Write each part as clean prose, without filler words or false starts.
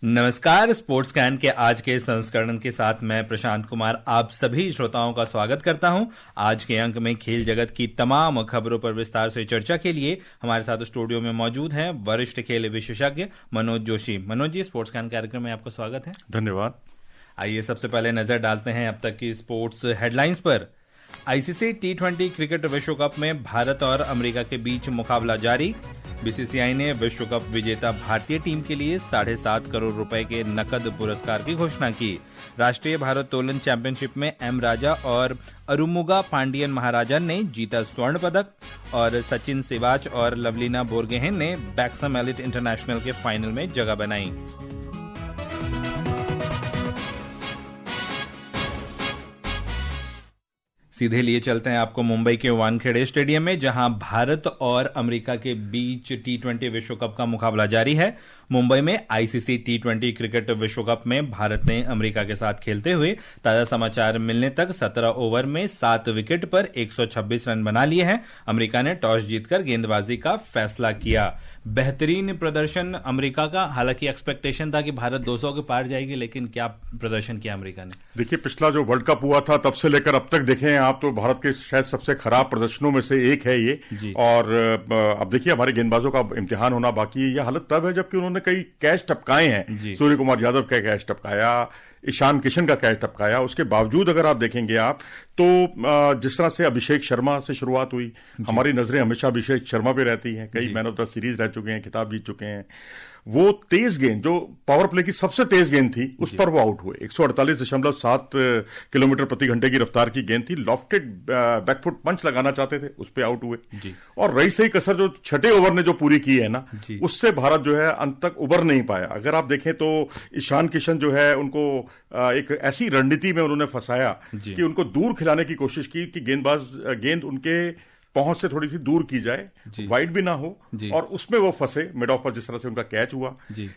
नमस्कार। Sports can के आज के संस्करण के साथ मैं प्रशांत कुमार आप सभी श्रोताओं का स्वागत करता हूं। आज के अंक में खेल जगत की तमाम खबरों पर विस्तार से चर्चा के लिए हमारे साथ स्टूडियो में मौजूद हैं वरिष्ठ खेल विशेषज्ञ मनोज जोशी। मनोज जी, स्पोर्ट्स कैन कार्यक्रम में आपका स्वागत है। धन्यवाद। आइए सबसे पहले नजर डालते हैं अब तक की स्पोर्ट्स हेडलाइंस पर। आईसीसी T20 क्रिकेट विश्व कप में भारत और अमेरिका के बीच मुकाबला जारी। बीसीसीआई ने विश्व कप विजेता भारतीय टीम के लिए 7.5 करोड़ रुपए के नकद पुरस्कार की घोषणा की। राष्ट्रीय भारोत्तोलन चैंपियनशिप में एम राजा और अरुमुगा पांडियन महाराजन ने जीता स्वर्ण पदक और सचिन सिवाच और लवलीना बोरगोहेन ने बैक्सम एलिट इंटरनेशनल के फाइनल में जगह बनाई। सीधे लिए चलते हैं आपको मुंबई के वानखेड़े स्टेडियम में, जहां भारत और अमेरिका के बीच T20 विश्व कप का मुकाबला जारी है। मुंबई में आईसीसी T20 क्रिकेट विश्व कप में भारत ने अमेरिका के साथ खेलते हुए ताजा समाचार मिलने तक 17 ओवर में 7 विकेट पर 126 रन बना लिए हैं। अमेरिका ने टॉस जीतकर गेंदबाजी का फैसला किया। बेहतरीन प्रदर्शन अमेरिका का, हालांकि एक्सपेक्टेशन था कि भारत 200 के पार जाएगी, लेकिन क्या प्रदर्शन किया अमेरिका ने। देखिए, पिछला जो वर्ल्ड कप हुआ था तब से लेकर अब तक देखें आप तो भारत के शायद सबसे खराब प्रदर्शनों में से एक है ये जी। और अब देखिए हमारे गेंदबाजों का इम्तिहान होना बाकी है। यह हालत तब है जबकि उन्होंने कई कैच टपकाए हैं। सूर्य कुमार यादव का कैच टपकाया, ईशान किशन का कैच टपकाया। उसके बावजूद अगर आप देखेंगे आप तो जिस तरह से अभिषेक शर्मा से शुरुआत हुई, हमारी नजरें हमेशा अभिषेक शर्मा पे रहती हैं। कई मैन ऑफ द सीरीज रह चुके हैं, खिताब जीत चुके हैं। वो तेज गेंद, जो पावर प्ले की सबसे तेज गेंद थी, उस पर वो आउट हुए। 148.7 किलोमीटर प्रति घंटे की रफ्तार की गेंद थी। लॉफ्टेड बैकफुट पंच लगाना चाहते थे, उस पर आउट हुए। और रही सही कसर जो छठे ओवर ने जो पूरी की है ना, उससे भारत जो है अंत तक उबर नहीं पाया। अगर आप देखें तो ईशान किशन जो है उनको एक ऐसी रणनीति में उन्होंने फंसाया कि उनको दूर खिलाने की कोशिश की कि गेंद उनके पहुंच से थोड़ी सी दूर की जाए, वाइड भी ना हो, और उसमें वो फंसे मिड ऑफ पर, जिस तरह से उनका कैच हुआ।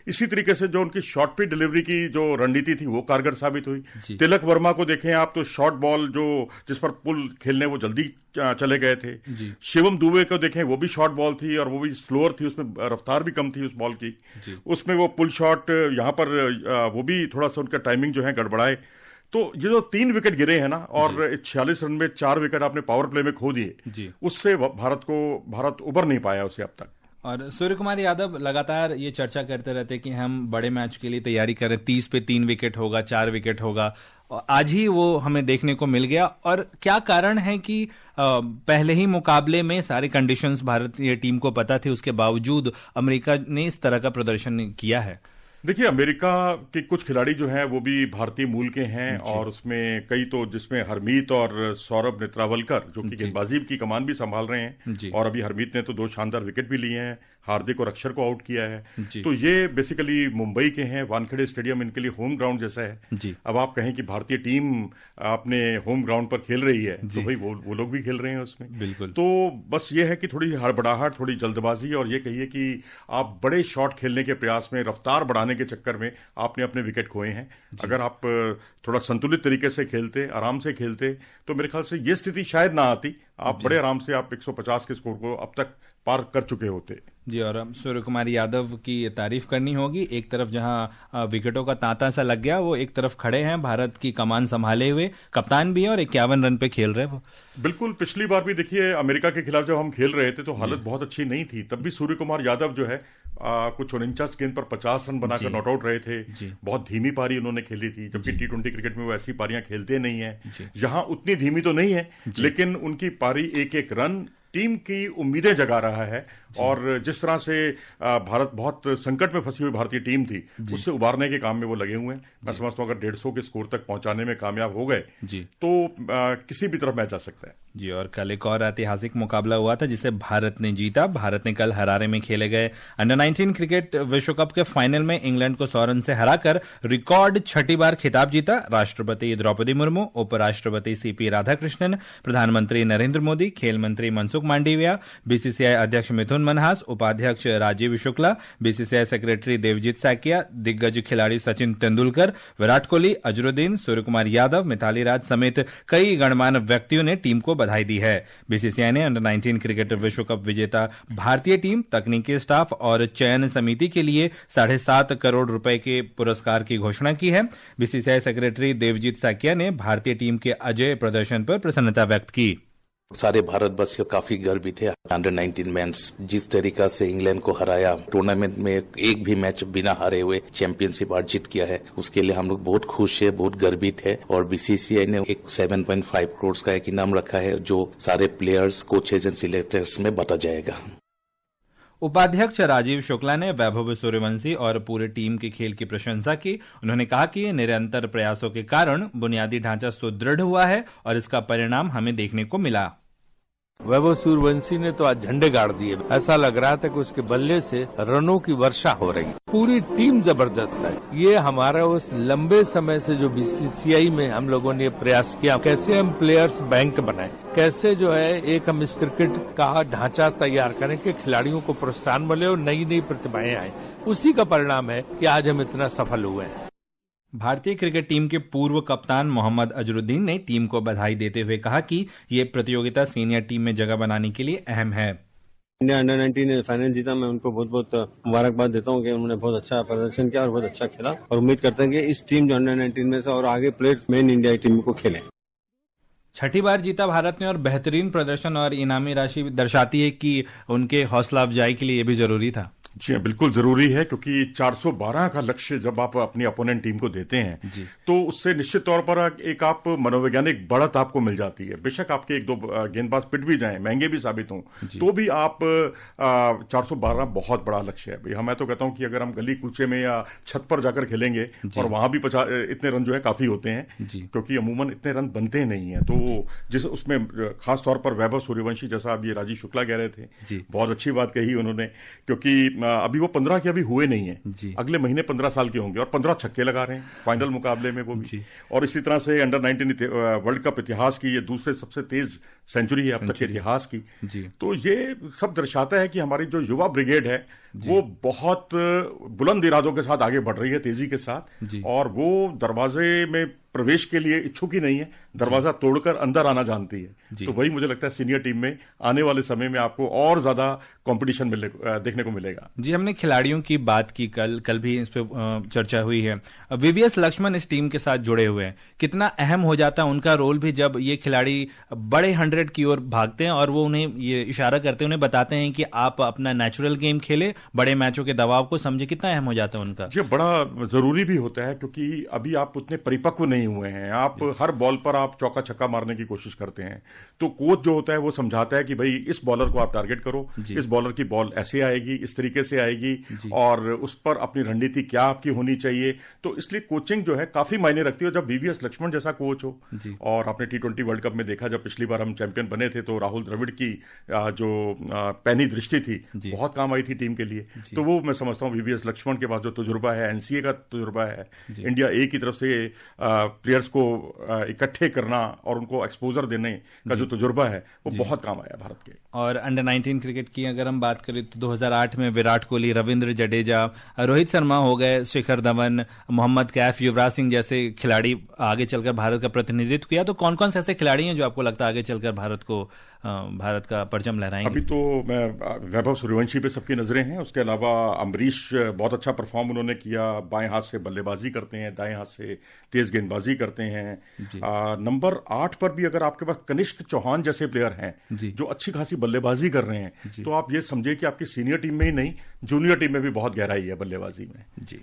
इसी तरीके से जो उनकी शॉर्ट पिच डिलीवरी की जो रणनीति थी वो कारगर साबित हुई। तिलक वर्मा को देखें आप तो शॉर्ट बॉल जो जिस पर पुल खेलने वो जल्दी चले गए थे। शिवम दुबे को देखें, वो भी शॉर्ट बॉल थी और वो भी स्लोअर थी, उसमें रफ्तार भी कम थी उस बॉल की। उसमें वो पुल शॉट, यहां पर वो भी थोड़ा सा उनका टाइमिंग जो है गड़बड़ाए। तो ये जो 3 विकेट गिरे हैं ना, और 46 रन में 4 विकेट आपने पावर प्ले में खो दिए, उससे भारत उबर नहीं पाया उसे अब तक। और सूर्य कुमार यादव लगातार ये चर्चा करते रहते कि हम बड़े मैच के लिए तैयारी करें, 30 पे 3 विकेट होगा, 4 विकेट होगा। आज ही वो हमें देखने को मिल गया। और क्या कारण है कि पहले ही मुकाबले में सारे कंडीशंस भारतीय टीम को पता थे, उसके बावजूद अमेरिका ने इस तरह का प्रदर्शन किया है। देखिए, अमेरिका के कुछ खिलाड़ी जो हैं वो भी भारतीय मूल के हैं, और उसमें कई तो जिसमें हरमीत और सौरभ नेत्रावलकर जो कि गेंदबाजी की कमान भी संभाल रहे हैं, और अभी हरमीत ने तो 2 शानदार विकेट भी लिए हैं, हार्दिक और अक्षर को आउट किया है। तो ये बेसिकली मुंबई के हैं। वानखेड़े स्टेडियम इनके लिए होम ग्राउंड जैसा है। अब आप कहें कि भारतीय टीम अपने होम ग्राउंड पर खेल रही है, तो भाई वो लोग भी खेल रहे हैं उसमें। बिल्कुल। तो बस ये है कि थोड़ी हड़बड़ाहट, थोड़ी जल्दबाजी, और ये कहिए कि आप बड़े शॉट खेलने के प्रयास में, रफ्तार बढ़ाने के चक्कर में आपने अपने विकेट खोए हैं। अगर आप थोड़ा संतुलित तरीके से खेलते, आराम से खेलते, तो मेरे ख्याल से ये स्थिति शायद ना आती। आप बड़े आराम से आप 150 के स्कोर को अब तक पार कर चुके होते। जी, और सूर्य कुमार यादव की तारीफ करनी होगी। एक तरफ जहां विकेटों का तांता सा लग गया, वो एक तरफ खड़े हैं भारत की कमान संभाले हुए, कप्तान भी है और 51 रन पे खेल रहे हैं वो। बिल्कुल। पिछली बार भी देखिए अमेरिका के खिलाफ जब हम खेल रहे थे तो हालत बहुत अच्छी नहीं थी, तब भी सूर्य कुमार यादव जो है कुछ 49 गेंद पर 50 रन बनाकर नॉट आउट रहे थे। बहुत धीमी पारी उन्होंने खेली थी, जबकि T20 क्रिकेट में वो ऐसी पारियां खेलते नहीं है। यहां उतनी धीमी तो नहीं है, लेकिन उनकी पारी एक रन टीम की उम्मीदें जगा रहा है। और जिस तरह से भारत बहुत संकट में फंसी हुई भारतीय टीम थी, उससे उबारने के काम में वो लगे हुए हैं। मैं समझता हूं अगर 150 के स्कोर तक पहुंचाने में कामयाब हो गए तो किसी भी तरफ मैच जा सकता है। जी, और कल एक और ऐतिहासिक मुकाबला हुआ था जिसे भारत ने जीता। भारत ने कल हरारे में खेले गए अंडर-19 क्रिकेट विश्व कप के फाइनल में इंग्लैंड को 100 रन से हराकर रिकॉर्ड 6ठी बार खिताब जीता। राष्ट्रपति द्रौपदी मुर्मू, उपराष्ट्रपति सीपी राधाकृष्णन, प्रधानमंत्री नरेंद्र मोदी, खेल मंत्री मनसुख मांडविया, बीसीसीआई अध्यक्ष मिथुन मन्हास, उपाध्यक्ष राजीव शुक्ला, बीसीसीआई सेक्रेटरी देवजीत सैकिया, दिग्गज खिलाड़ी सचिन तेंदुलकर, विराट कोहली, अजरुद्दीन, सूर्यकुमार यादव, मिताली राज समेत कई गणमान्य व्यक्तियों ने टीम को बधाई दी है। बीसीसीआई ने अंडर 19 क्रिकेट विश्व कप विजेता भारतीय टीम, तकनीकी स्टाफ और चयन समिति के लिए 7.5 करोड़ रुपए के पुरस्कार की घोषणा की है। बीसीसीआई सेक्रेटरी देवजीत सैकिया ने भारतीय टीम के अजय प्रदर्शन पर प्रसन्नता व्यक्त की। सारे भारतवासी काफी गर्वित थे। अंडर 19 मेंस जिस तरीका से इंग्लैंड को हराया, टूर्नामेंट में एक भी मैच बिना हारे हुए चैंपियनशिप अर्जित किया है, उसके लिए हम लोग बहुत खुश है, बहुत गर्वित है। और बीसीसीआई ने एक 7.5 करोड़ का एक इनाम रखा है जो सारे प्लेयर्स, कोचेज एंड सिलेक्टर्स में बांटा जाएगा। उपाध्यक्ष राजीव शुक्ला ने वैभव सूर्यवंशी और पूरे टीम की खेल की प्रशंसा की। उन्होंने कहा कि निरंतर प्रयासों के कारण बुनियादी ढांचा सुदृढ़ हुआ है और इसका परिणाम हमें देखने को मिला। वैभव सूर्यवंशी ने तो आज झंडे गाड़ दिए। ऐसा लग रहा था कि उसके बल्ले से रनों की वर्षा हो रही। पूरी टीम जबरदस्त है। ये हमारा उस लंबे समय से जो बीसीसीआई में हम लोगों ने प्रयास किया, कैसे हम प्लेयर्स बैंक बनाए, कैसे जो है एक हम इस क्रिकेट का ढांचा तैयार करें कि खिलाड़ियों को प्रोत्साहन मिले और नई नई प्रतिभाएं आए, उसी का परिणाम है कि आज हम इतना सफल हुए हैं। भारतीय क्रिकेट टीम के पूर्व कप्तान मोहम्मद अजरुद्दीन ने टीम को बधाई देते हुए कहा कि ये प्रतियोगिता सीनियर टीम में जगह बनाने के लिए अहम है। इंडिया अंडर 19 ने फाइनल जीता। मैं उनको बहुत बहुत मुबारकबाद देता हूं कि उन्होंने बहुत अच्छा प्रदर्शन किया और बहुत अच्छा खेला, और उम्मीद करते हैं कि इस टीम जो अंडर 19 में से और आगे प्लेयर्स मेन इंडिया टीम को खेलें। छठी बार जीता भारत ने और बेहतरीन प्रदर्शन और इनामी राशि दर्शाती है कि उनके हौसला अफजाई के लिए ये भी जरूरी था। जी बिल्कुल जरूरी है, क्योंकि 412 का लक्ष्य जब आप अपनी अपोनेंट टीम को देते हैं तो उससे निश्चित तौर पर एक आप मनोवैज्ञानिक बढ़त आपको मिल जाती है। बेशक आपके एक दो गेंदबाज पिट भी जाएं, महंगे भी साबित हों, तो भी आप 412 बहुत बड़ा लक्ष्य है भाई। मैं तो कहता हूं कि अगर हम गली कूचे में या छत पर जाकर खेलेंगे और वहां भी इतने रन जो है काफी होते हैं, क्योंकि अमूमन इतने रन बनते नहीं है। तो जिस उसमें खास तौर पर वैभव सूर्यवंशी, जैसा अब ये राजीव शुक्ला कह रहे थे, बहुत अच्छी बात कही उन्होंने, क्योंकि अभी वो 15 के अभी हुए नहीं है, अगले महीने 15 साल के होंगे और 15 छक्के लगा रहे हैं फाइनल मुकाबले में वो भी। और इसी तरह से अंडर 19 वर्ल्ड कप इतिहास की ये दूसरे सबसे तेज सेंचुरी है अब तक के इतिहास की। तो ये सब दर्शाता है कि हमारी जो युवा ब्रिगेड है वो बहुत बुलंद इरादों के साथ आगे बढ़ रही है, तेजी के साथ, और वो दरवाजे में प्रवेश के लिए इच्छुक ही नहीं है, दरवाजा तोड़कर अंदर आना जानती है। तो वही मुझे लगता है सीनियर टीम में आने वाले समय में आपको और ज्यादा कंपटीशन देखने को मिलेगा। जी, हमने खिलाड़ियों की बात की, कल भी इस पे चर्चा हुई है। वीवीएस लक्ष्मण इस टीम के साथ जुड़े हुए हैं, कितना अहम हो जाता है उनका रोल भी जब ये खिलाड़ी बड़े 100 की ओर भागते हैं और वो उन्हें ये इशारा करते हैं, उन्हें बताते हैं कि आप अपना नेचुरल गेम खेले, बड़े मैचों के दबाव को समझे। कितना अहम हो जाता है उनका? ये बड़ा जरूरी भी होता है, क्योंकि अभी आप उतने परिपक्व नहीं हुए हैं। आप हर बॉल पर आप चौका छक्का मारने की कोशिश करते हैं, तो कोच जो होता है वो समझाता है कि भाई इस बॉलर को आप टारगेट करो, इस बॉलर की बॉल ऐसे आएगी, इस तरीके से आएगी, और उस पर अपनी रणनीति क्या आपकी होनी चाहिए। तो इसलिए कोचिंग जो है काफी मायने रखती है। जब वीवीएस लक्ष्मण जैसा कोच हो, और आपने T20 वर्ल्ड कप में देखा, जब पिछली बार हम चैंपियन बने थे तो राहुल द्रविड़ की जो पैनी दृष्टि थी बहुत काम आई थी टीम के लिए। तो वो मैं समझता हूँ वीवीएस लक्ष्मण के पास जो तजुर्बा है, एनसीए का तजुर्बा है, इंडिया ए की तरफ से प्लेयर्स को इकट्ठे करना और उनको एक्सपोजर देने का जो तजुर्बा है वो बहुत काम आया भारत के। और अंडर 19 क्रिकेट की अगर हम बात करें तो 2008 में विराट कोहली, रविंद्र जडेजा, रोहित शर्मा हो गए, शिखर धवन, मोहम्मद कैफ, युवराज सिंह जैसे खिलाड़ी आगे चलकर भारत का प्रतिनिधित्व किया। तो कौन कौन से ऐसे खिलाड़ी हैं जो आपको लगता है आगे चलकर भारत का परचम लहराएंगे? अभी तो मैं वैभव सूर्यवंशी पे सबकी नजरें हैं, उसके अलावा अमरीश बहुत अच्छा परफॉर्म उन्होंने किया, बाएं हाथ से बल्लेबाजी करते हैं, दाएं हाथ से तेज गेंदबाजी करते हैं। नंबर 8 पर भी अगर आपके पास कनिष्क चौहान जैसे प्लेयर हैं जो अच्छी खासी बल्लेबाजी कर रहे हैं, तो आप ये समझे कि आपकी सीनियर टीम में ही नहीं, जूनियर टीम में भी बहुत गहराई है बल्लेबाजी में।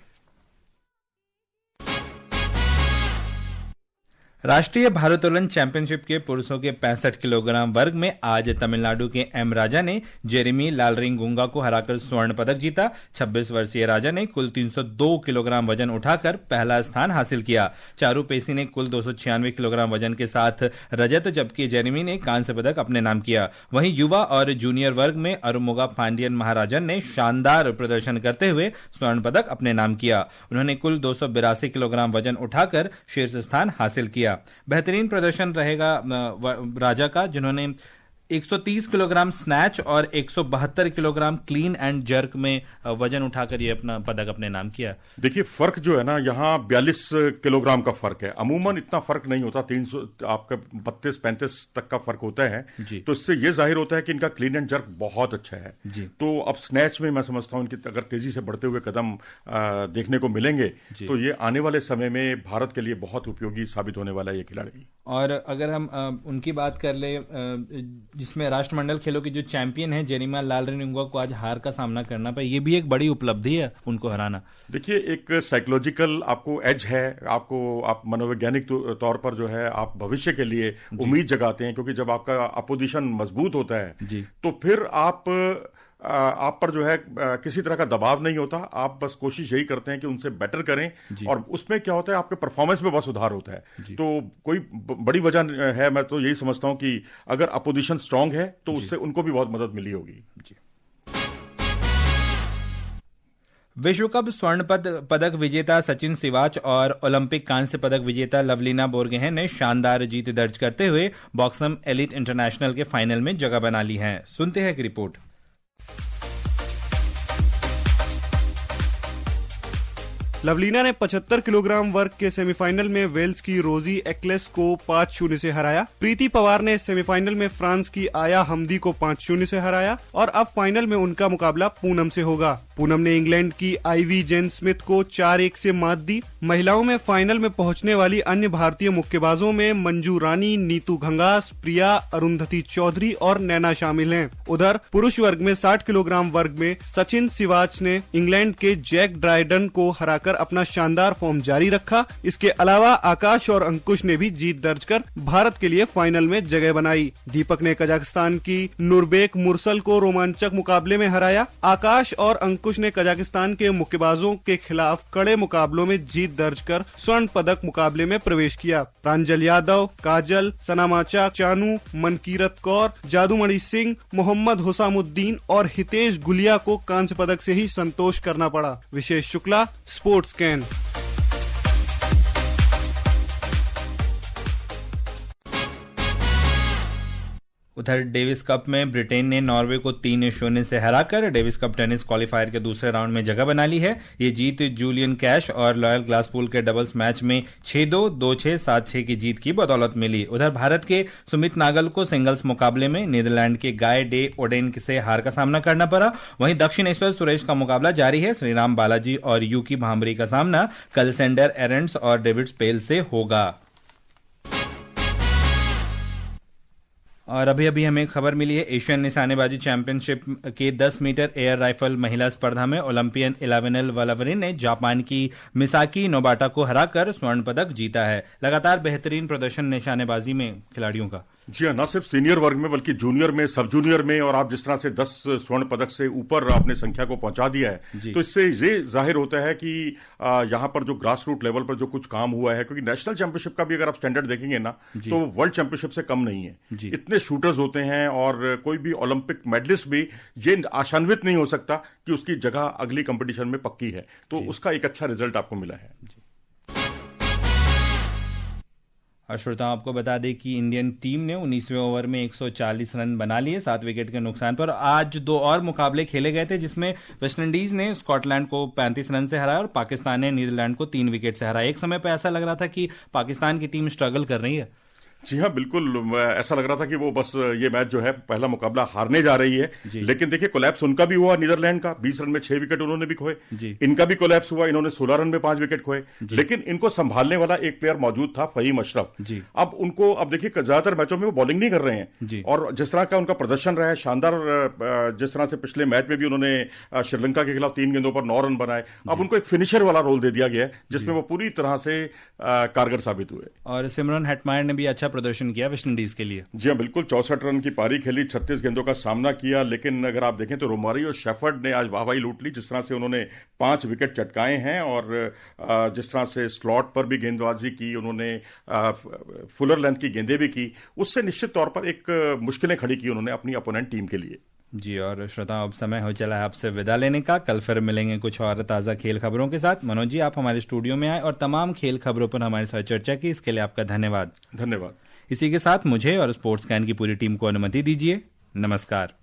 राष्ट्रीय भारोत्तोलन चैंपियनशिप के पुरुषों के 65 किलोग्राम वर्ग में आज तमिलनाडु के एम राजा ने जेरेमी लालरिंगुंगा को हराकर स्वर्ण पदक जीता। 26 वर्षीय राजा ने कुल 302 किलोग्राम वजन उठाकर पहला स्थान हासिल किया। चारू पेसी ने कुल 296 किलोग्राम वजन के साथ रजत, जबकि जेरेमी ने कांस्य पदक अपने नाम किया। वहीं युवा और जूनियर वर्ग में अरुमुगा पांडियन महाराजन ने शानदार प्रदर्शन करते हुए स्वर्ण पदक अपने नाम किया। उन्होंने कुल 282 किलोग्राम वजन उठाकर शीर्ष स्थान हासिल किया। बेहतरीन प्रदर्शन रहेगा राजा का, जिन्होंने 130 किलोग्राम स्नैच और 172 किलोग्राम क्लीन एंड जर्क में वजन उठाकर ये अपना पदक अपने नाम किया। देखिए फर्क जो है ना, यहाँ 42 किलोग्राम का फर्क है। अमूमन इतना फर्क नहीं होता, 300 आपका 32-35 तक का फर्क होता है जी। तो इससे ये जाहिर होता है कि इनका क्लीन एंड जर्क बहुत अच्छा है जी। तो अब स्नैच में मैं समझता हूँ इनकी अगर तेजी से बढ़ते हुए कदम देखने को मिलेंगे तो ये आने वाले समय में भारत के लिए बहुत उपयोगी साबित होने वाला है ये खिलाड़ी। और अगर हम उनकी बात कर ले, जिसमें राष्ट्रमंडल खेलों की जो चैंपियन है जेरिमा लालरिनुंगा को आज हार का सामना करना पाए, ये भी एक बड़ी उपलब्धि है उनको हराना। देखिए एक साइकोलॉजिकल आपको एज है, आप मनोवैज्ञानिक तौर पर जो है आप भविष्य के लिए उम्मीद जगाते हैं, क्योंकि जब आपका अपोजिशन मजबूत होता है तो फिर आप पर जो है किसी तरह का दबाव नहीं होता। आप बस कोशिश यही करते हैं कि उनसे बेटर करें, और उसमें क्या होता है आपके परफॉर्मेंस में बहुत सुधार होता है। तो कोई बड़ी वजह है, मैं तो यही समझता हूं कि अगर अपोजिशन स्ट्रांग है तो उससे उनको भी बहुत मदद मिली होगी जी। विश्व कप स्वर्ण पदक विजेता सचिन सिवाच और ओलंपिक कांस्य पदक विजेता लवलीना बोरगोहेन ने शानदार जीत दर्ज करते हुए बॉक्सम एलिट इंटरनेशनल के फाइनल में जगह बना ली है। सुनते हैं एक रिपोर्ट। लवलीना ने 75 किलोग्राम वर्ग के सेमीफाइनल में वेल्स की रोजी एक्लेस को 5-0 से हराया। प्रीति पवार ने सेमीफाइनल में फ्रांस की आया हमदी को 5-0 से हराया और अब फाइनल में उनका मुकाबला पूनम से होगा। पूनम ने इंग्लैंड की आईवी जेन स्मिथ को 4-1 से मात दी। महिलाओं में फाइनल में पहुंचने वाली अन्य भारतीय मुक्केबाजों में मंजू रानी, नीतू घंगास, प्रिया, अरुंधति चौधरी और नैना शामिल हैं। उधर पुरुष वर्ग में 60 किलोग्राम वर्ग में सचिन सिवाच ने इंग्लैंड के जैक ड्राइडन को हराकर अपना शानदार फॉर्म जारी रखा। इसके अलावा आकाश और अंकुश ने भी जीत दर्ज कर भारत के लिए फाइनल में जगह बनाई। दीपक ने कजाकिस्तान की नुरबेक मुरसल को रोमांचक मुकाबले में हराया। आकाश और अंकुश ने कजाकिस्तान के मुक्केबाजों के खिलाफ कड़े मुकाबलों में जीत दर्ज कर स्वर्ण पदक मुकाबले में प्रवेश किया। प्रांजल यादव, काजल, सनामाचा चानू, मनकीरत कौर, जादूमणि सिंह, मोहम्मद हुसामुद्दीन और हितेश गुलिया को कांस्य पदक से ही संतोष करना पड़ा। विशेष शुक्ला, स्पोर्ट्स कैन। उधर डेविस कप में ब्रिटेन ने नॉर्वे को 3-0 से हराकर डेविस कप टेनिस क्वालिफायर के दूसरे राउंड में जगह बना ली है। ये जीत जूलियन कैश और लॉयल ग्लासपूल के डबल्स मैच में 6-2, 2-6, 7-6 की जीत की बदौलत मिली। उधर भारत के सुमित नागल को सिंगल्स मुकाबले में नीदरलैंड के गाय डे ओडेन से हार का सामना करना पड़ा। वहीं दक्षिणेश्वर सुरेश का मुकाबला जारी है। श्रीराम बालाजी और यूकी भांबरी का सामना कल सेंडर एरेंट्स और डेविड स्पेल से होगा। और अभी हमें खबर मिली है, एशियन निशानेबाजी चैंपियनशिप के 10 मीटर एयर राइफल महिला स्पर्धा में ओलंपियन इलेवेनल वलावरिन ने जापान की मिसाकी नोबाटा को हराकर स्वर्ण पदक जीता है। लगातार बेहतरीन प्रदर्शन निशानेबाजी में खिलाड़ियों का। जी हाँ, न सिर्फ सीनियर वर्ग में बल्कि जूनियर में, सब जूनियर में, और आप जिस तरह से 10 स्वर्ण पदक से ऊपर आपने संख्या को पहुंचा दिया है, तो इससे ये जाहिर होता है कि यहाँ पर जो ग्रास रूट लेवल पर जो कुछ काम हुआ है, क्योंकि नेशनल चैंपियनशिप का भी अगर आप स्टैंडर्ड देखेंगे ना तो वर्ल्ड चैंपियनशिप से कम नहीं है। इतने शूटर्स होते हैं और कोई भी ओलंपिक मेडलिस्ट भी ये आशान्वित नहीं हो सकता कि उसकी जगह अगली कंपटीशन में पक्की है। तो उसका एक अच्छा रिजल्ट आपको मिला है। और श्रोताओं, आपको बता दें कि इंडियन टीम ने 19वें ओवर में 140 रन बना लिए 7 विकेट के नुकसान पर। आज 2 और मुकाबले खेले गए थे, जिसमें वेस्टइंडीज ने स्कॉटलैंड को 35 रन से हराया और पाकिस्तान ने नीदरलैंड को 3 विकेट से हराया। एक समय पर ऐसा लग रहा था कि पाकिस्तान की टीम स्ट्रगल कर रही है। जी हाँ, बिल्कुल ऐसा लग रहा था कि वो बस ये मैच जो है पहला मुकाबला हारने जा रही है। लेकिन देखिए कोलैप्स उनका भी हुआ, नीदरलैंड का 20 रन में 6 विकेट उन्होंने भी खोए। इनका भी कोलैप्स हुआ, इन्होंने 16 रन में 5 विकेट खोए। लेकिन इनको संभालने वाला एक प्लेयर मौजूद था, फहीम अशरफ। अब उनको अब देखिए ज्यादातर मैचों में वो बॉलिंग नहीं कर रहे हैं, और जिस तरह का उनका प्रदर्शन रहा है शानदार, जिस तरह से पिछले मैच में भी उन्होंने श्रीलंका के खिलाफ 3 गेंदों पर 9 रन बनाए, अब उनको एक फिनिशर वाला रोल दे दिया गया है, जिसमें वो पूरी तरह से कारगर साबित हुए। और सिमरन हेटमायर ने भी अच्छा प्रदर्शन किया इंडीज के लिए। जी हाँ, बिल्कुल 64 रन की पारी खेली, 36 गेंदों का सामना किया। लेकिन अगर आप देखें तो रोमारियो शेफर्ड ने आज वाहवाही लूट ली, जिस तरह से उन्होंने 5 विकेट चटकाए हैं, और जिस तरह से स्लॉट पर भी गेंदबाजी की उन्होंने, फुलर लेंथ की गेंदें भी की, उससे निश्चित तौर पर एक मुश्किलें खड़ी की उन्होंने अपनी अपोनेंट टीम के लिए। जी, और श्रोताओं, अब समय हो चला है आपसे विदा लेने का। कल फिर मिलेंगे कुछ और ताज़ा खेल खबरों के साथ। मनोज जी, आप हमारे स्टूडियो में आए और तमाम खेल खबरों पर हमारे साथ चर्चा की, इसके लिए आपका धन्यवाद। धन्यवाद। इसी के साथ मुझे और स्पोर्ट्स कैन की पूरी टीम को अनुमति दीजिए। नमस्कार।